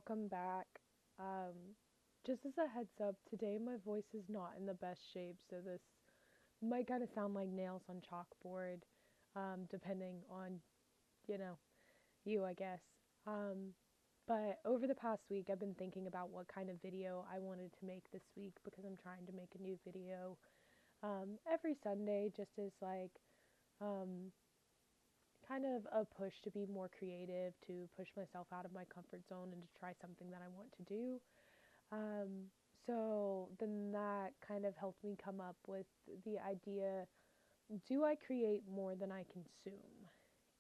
welcome back. Just as a heads up, today my voice is not in the best shape, so this might kind of sound like nails on chalkboard, depending on, you know, you, I guess. Um, but over the past week, I've been thinking about what kind of video I wanted to make this week because I'm trying to make a new video every Sunday, just as um, kind of a push to be more creative, to push myself out of my comfort zone and to try something that I want to do. So then that kind of helped me come up with the idea, do I create more than I consume?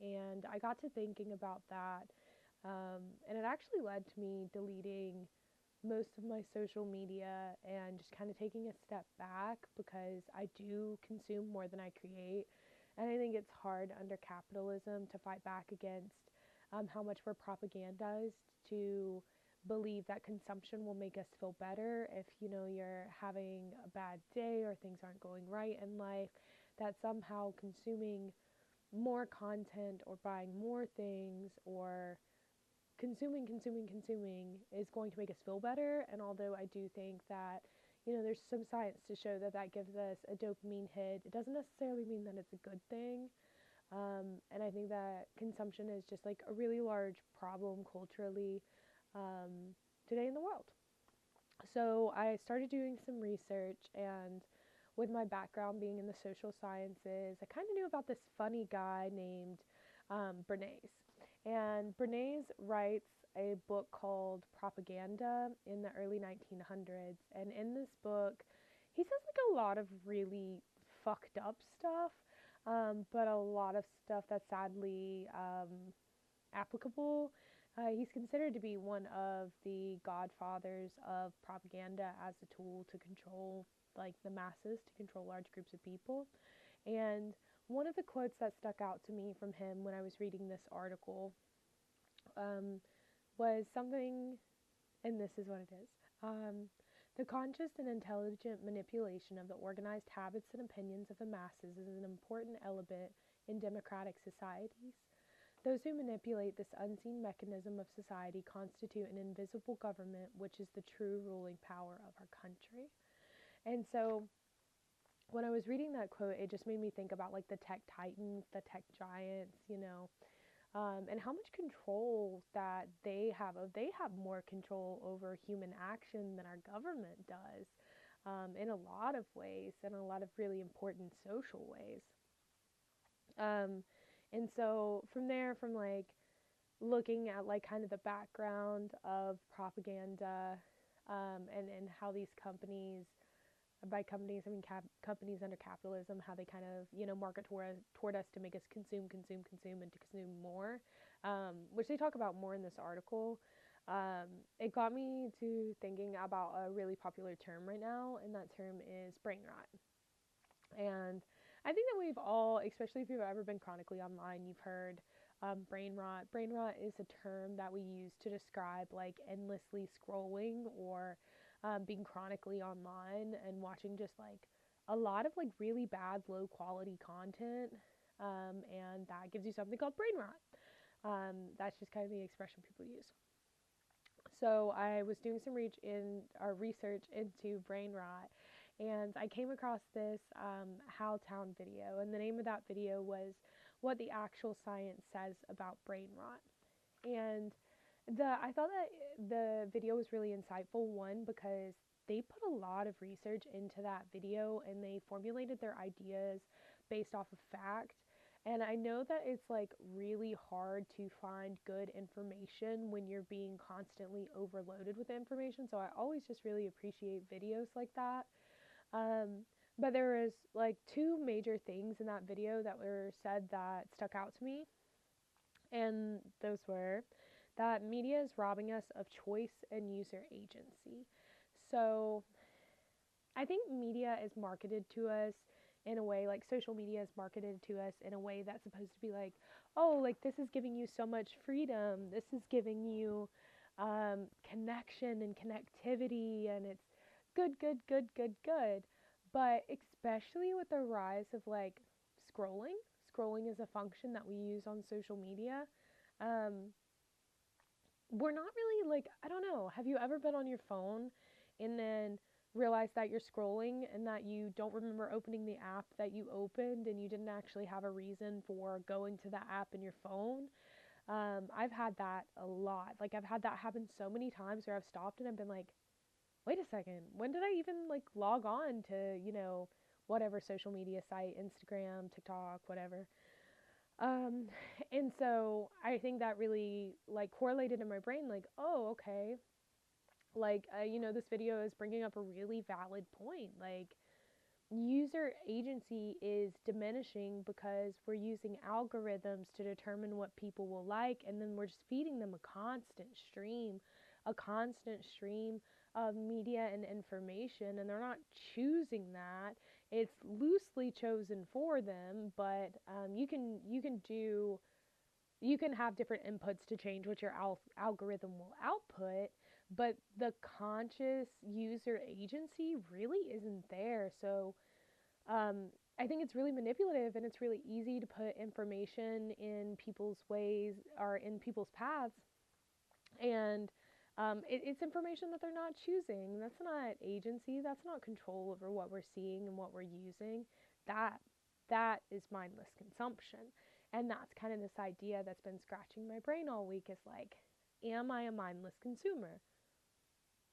And I got to thinking about that, and it actually led to me deleting most of my social media and just kind of taking a step back because I do consume more than I create. And I think it's hard under capitalism to fight back against how much we're propagandized to believe that consumption will make us feel better if you're having a bad day or things aren't going right in life, that somehow consuming more content or buying more things or consuming is going to make us feel better. And although I do think that, there's some science to show that that gives us a dopamine hit, it doesn't necessarily mean that it's a good thing. And I think that consumption is just like a really large problem culturally today in the world. So I started doing some research, and with my background being in the social sciences, I kind of knew about this funny guy named Bernays. And Bernays writes a book called Propaganda in the early 1900s. And in this book, he says like a lot of really fucked up stuff, but a lot of stuff that's sadly applicable. He's considered to be one of the godfathers of propaganda as a tool to control like the masses, to control large groups of people. And one of the quotes that stuck out to me from him when I was reading this article um, was something, and this is what it is. The conscious and intelligent manipulation of the organized habits and opinions of the masses is an important element in democratic societies. Those who manipulate this unseen mechanism of society constitute an invisible government, which is the true ruling power of our country. And so when I was reading that quote, it just made me think about like the tech titans, the tech giants, and how much control that they have. They have more control over human action than our government does, in a lot of ways, in a lot of really important social ways. Um, and so from there, from like looking at like kind of the background of propaganda, and how these companies, by companies I mean companies under capitalism, how they kind of market toward us to make us consume and to consume more, which they talk about more in this article. It got me to thinking about a really popular term right now, and that term is brain rot. And I think that we've all, especially if you've ever been chronically online, you've heard brain rot. Brain rot is a term that we use to describe like endlessly scrolling or being chronically online and watching just like a lot of like really bad, low quality content. And that gives you something called brain rot. That's just kind of the expression people use. So I was doing some research into brain rot, and I came across this Howtown video, and the name of that video was "What the Actual Science Says About Brain Rot." And I thought that the video was really insightful. One, because they put a lot of research into that video, and they formulated their ideas based off of fact. And I know that it's like really hard to find good information when you're being constantly overloaded with information. So I always just really appreciate videos like that. Um, but there was like two major things in that video that were said that stuck out to me. And those were that media is robbing us of choice and user agency. So I think media is marketed to us in a way, like social media is marketed to us in a way that's supposed to be like, oh, like this is giving you so much freedom. This is giving you connection and connectivity, and it's good, good, good, good, good. But especially with the rise of like scrolling is a function that we use on social media. Um, we're not really like, I don't know, have you ever been on your phone and then realized that you're scrolling and that you don't remember opening the app that you opened and you didn't actually have a reason for going to the app in your phone? I've had that a lot. Like, I've had that happen so many times where I've stopped and I've been like, wait a second, when did I even like log on to, whatever social media site, Instagram, TikTok, whatever. Um, and so I think that really like correlated in my brain, like, oh, okay, like, this video is bringing up a really valid point. Like, user agency is diminishing because we're using algorithms to determine what people will like, and then we're just feeding them a constant stream of media and information, and they're not choosing that. It's loosely chosen for them, but you can have different inputs to change what your algorithm will output, but the conscious user agency really isn't there. So um, I think it's really manipulative, and it's really easy to put information in people's ways or in people's paths, and it's information that they're not choosing. That's not agency. That's not control over what we're seeing and what we're using. That that is mindless consumption, and that's kind of this idea that's been scratching my brain all week. Is like, am I a mindless consumer?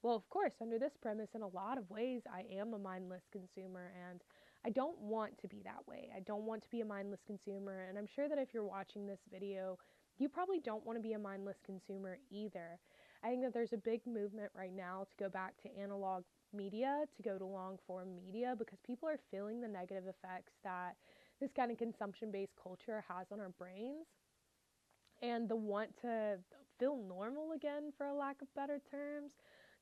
Well, of course, under this premise, in a lot of ways, I am a mindless consumer, and I don't want to be that way. I don't want to be a mindless consumer, and I'm sure that if you're watching this video, you probably don't want to be a mindless consumer either. I think that there's a big movement right now to go back to analog media, to go to long form media, because people are feeling the negative effects that this kind of consumption based culture has on our brains, and the want to feel normal again, for a lack of better terms,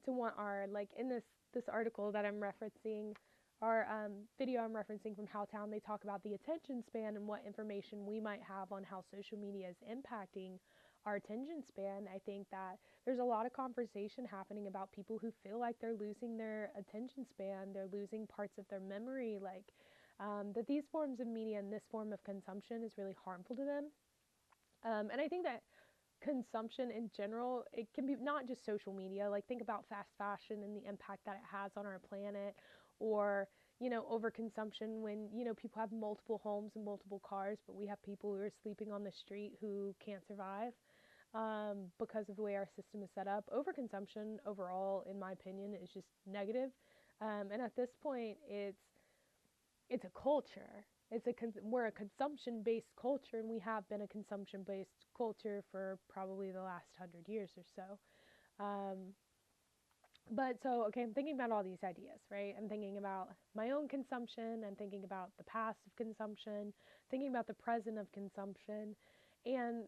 to want our, like, in this article that I'm referencing, our video I'm referencing from Howtown, they talk about the attention span and what information we might have on how social media is impacting our attention span. I think that there's a lot of conversation happening about people who feel like they're losing their attention span, they're losing parts of their memory, like, that these forms of media and this form of consumption is really harmful to them. And I think that consumption in general, it can be not just social media. Like, think about fast fashion and the impact that it has on our planet, or, overconsumption when, people have multiple homes and multiple cars, but we have people who are sleeping on the street who can't survive because of the way our system is set up. Overconsumption overall, in my opinion, is just negative. And at this point, it's a culture. We're a consumption based culture, and we have been a consumption based culture for probably the last 100 years or so. But so, okay, I'm thinking about all these ideas, right? I'm thinking about my own consumption. I'm thinking about the past of consumption, thinking about the present of consumption. And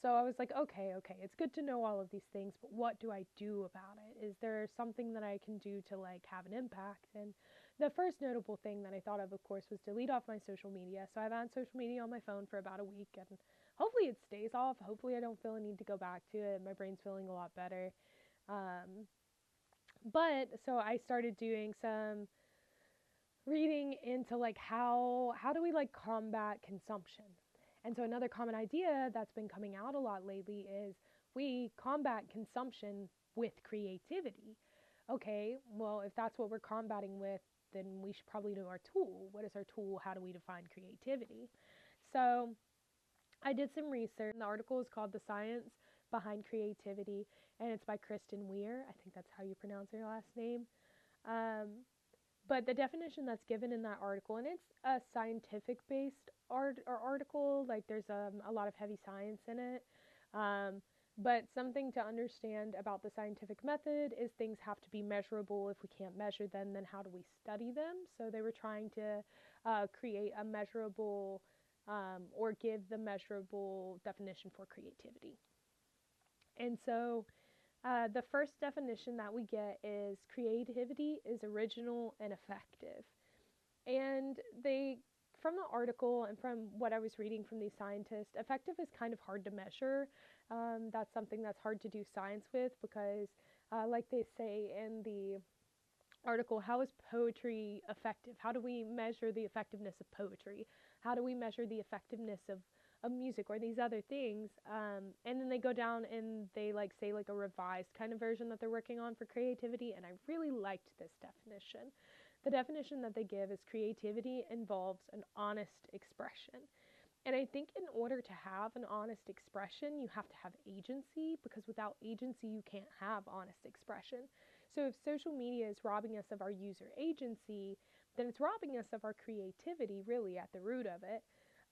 so I was like, okay, it's good to know all of these things, but what do I do about it? Is there something that I can do to like have an impact? And the first notable thing that I thought of course, was delete off my social media. So I've had social media on my phone for about a week, and hopefully it stays off. Hopefully I don't feel a need to go back to it. My brain's feeling a lot better. Um, but so I started doing some reading into like how do we like combat consumption. And so another common idea that's been coming out a lot lately is we combat consumption with creativity. Okay, well, if that's what we're combating with, then we should probably know our tool. What is our tool? How do we define creativity? So I did some research. The article is called The Science Behind Creativity, and it's by Kristen Weir. I think that's how you pronounce her last name. Um, but the definition that's given in that article, and it's a scientific based article, like there's a lot of heavy science in it. Um, but something to understand about the scientific method is things have to be measurable. If we can't measure them, then how do we study them? So they were trying to create a measurable or give the measurable definition for creativity. And so the first definition that we get is creativity is original and effective. And from the article and from what I was reading from these scientists, effective is kind of hard to measure. That's something that's hard to do science with because, like they say in the article, how is poetry effective? How do we measure the effectiveness of poetry? How do we measure the effectiveness of of music or these other things. And then they go down and they like say like a revised kind of version that they're working on for creativity. And I really liked this definition. The definition that they give is creativity involves an honest expression. And I think in order to have an honest expression, you have to have agency, because without agency, you can't have honest expression. So if social media is robbing us of our user agency, then it's robbing us of our creativity, really, at the root of it.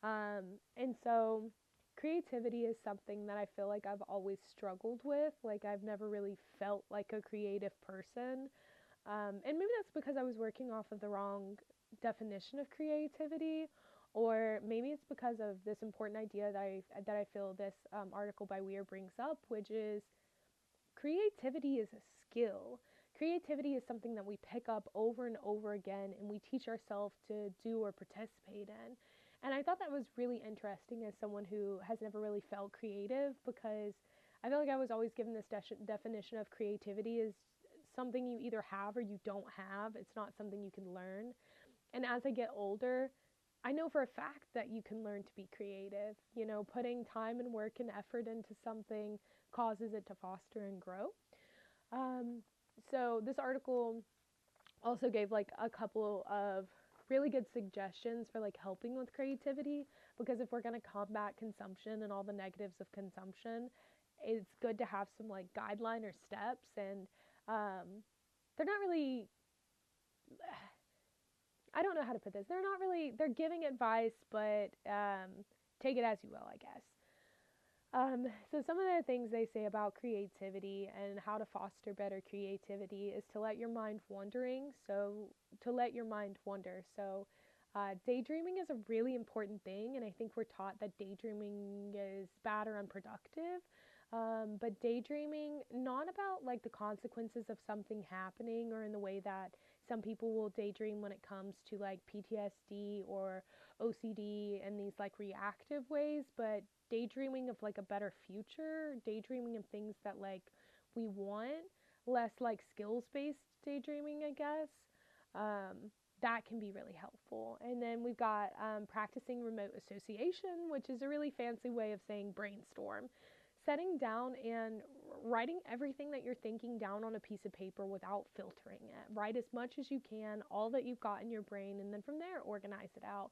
And so creativity is something that I feel like I've always struggled with. Like, I've never really felt like a creative person. And maybe that's because I was working off of the wrong definition of creativity, or maybe it's because of this important idea that I feel this article by Weir brings up, which is creativity is a skill. Creativity is something that we pick up over and over again and we teach ourselves to do or participate in. And I thought that was really interesting as someone who has never really felt creative, because I feel like I was always given this definition of creativity as something you either have or you don't have. It's not something you can learn. And as I get older, I know for a fact that you can learn to be creative. You know, putting time and work and effort into something causes it to foster and grow. Um, so this article also gave like a couple of really good suggestions for like helping with creativity, because if we're going to combat consumption and all the negatives of consumption, it's good to have some like guideline or steps. And they're not really, I don't know how to put this. They're not really, they're giving advice, but take it as you will, I guess. So some of the things they say about creativity and how to foster better creativity is to let your mind wandering. So to let your mind wander. So daydreaming is a really important thing, and I think we're taught that daydreaming is bad or unproductive. But daydreaming, not about like the consequences of something happening, or in the way that some people will daydream when it comes to like PTSD or OCD and these like reactive ways, but daydreaming of like a better future, daydreaming of things that like we want, less like skills based daydreaming, I guess. That can be really helpful. And then we've got practicing remote association, which is a really fancy way of saying brainstorm. Setting down and writing everything that you're thinking down on a piece of paper without filtering it. Write as much as you can, all that you've got in your brain, and then from there, organize it out.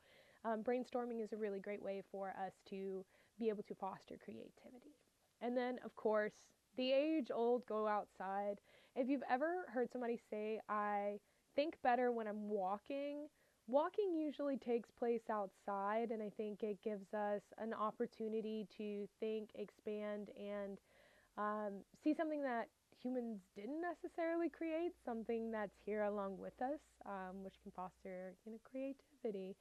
Brainstorming is a really great way for us to be able to foster creativity. And then, of course, the age-old go outside. If you've ever heard somebody say, I think better when I'm walking, walking usually takes place outside, and I think it gives us an opportunity to think, expand, and see something that humans didn't necessarily create, something that's here along with us, which can foster, creativity.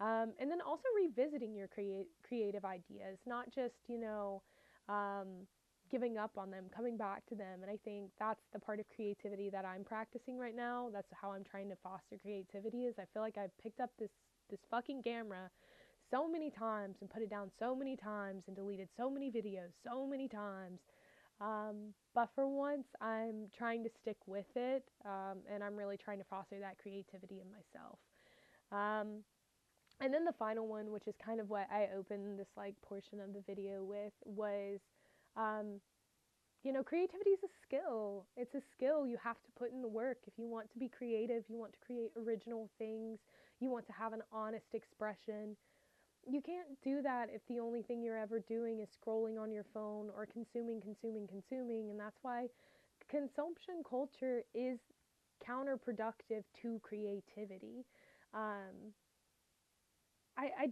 And then also revisiting your creative ideas, not just, giving up on them, coming back to them. And I think that's the part of creativity that I'm practicing right now. That's how I'm trying to foster creativity, is I feel like I've picked up this fucking camera so many times and put it down so many times and deleted so many videos so many times. But for once, I'm trying to stick with it, and I'm really trying to foster that creativity in myself. And then the final one, which is kind of what I opened this like portion of the video with, was, creativity is a skill. It's a skill. You have to put in the work. If you want to be creative, you want to create original things, you want to have an honest expression, you can't do that if the only thing you're ever doing is scrolling on your phone or consuming. And that's why consumption culture is counterproductive to creativity. I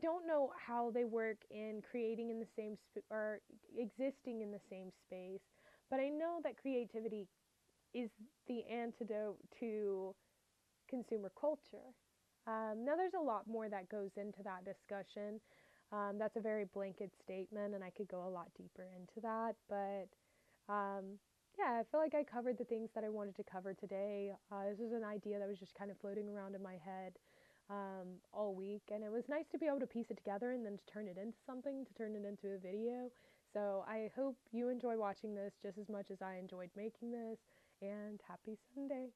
don't know how they work in creating in the same or existing in the same space, but I know that creativity is the antidote to consumer culture. Now, there's a lot more that goes into that discussion. That's a very blanket statement, and I could go a lot deeper into that. But yeah, I feel like I covered the things that I wanted to cover today. This was an idea that was just kind of floating around in my head all week, and it was nice to be able to piece it together and then to turn it into something, to turn it into a video. So I hope you enjoy watching this just as much as I enjoyed making this, and happy Sunday.